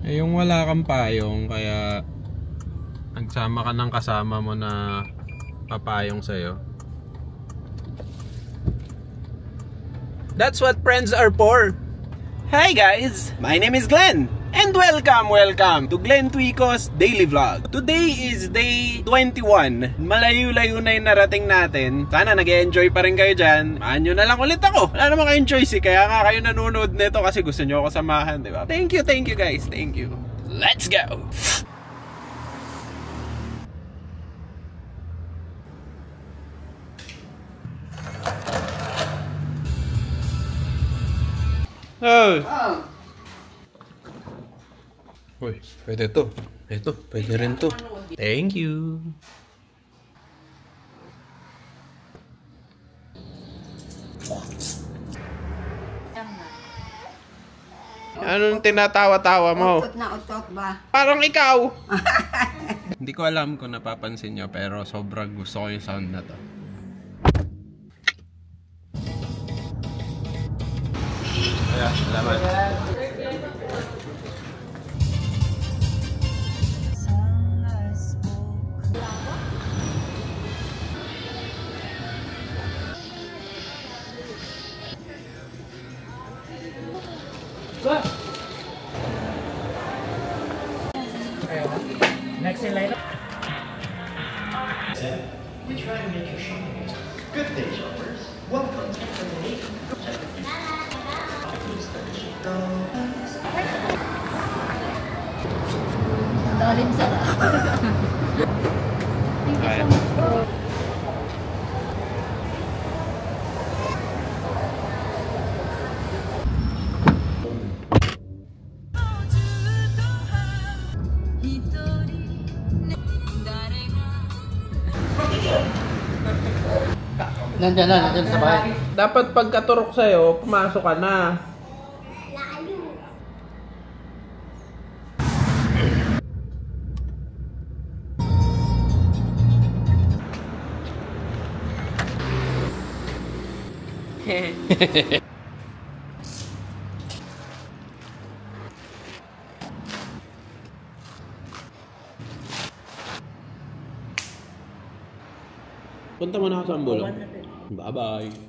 Eh yung wala kang payong, kaya nagsama ka ng kasama mo na papayong sa'yo. That's what friends are for. Hi guys! My name is Glenn. And welcome to Glenn Tuico's Daily Vlog. Today is day 21. Malayo-layo na yung narating natin. Sana nag-enjoy pa rin kayo dyan. Samahan nyo na lang ulit ako. Wala naman kayong choice eh. Kaya nga kayo nanonood nito kasi gusto nyo ako samahan, diba? Thank you guys. Thank you. Let's go! Oh! Uy, pwede to. Ito, pwede rin to. Thank you. Anong tinatawa-tawa mo? Utot na utot ba? Parang ikaw. Hindi ko alam kung napapansin nyo, pero sobrang gusto ko yung sound na to. Ayan, salamat. Next in line. We try to make your shopping experience. Good day, shoppers. Welcome to Dalim sa Nandiyan sa bahay. Dapat pagkaturok sa'yo, pumasok ka na. Punta mo na ako sa Ambulong. Bye-bye.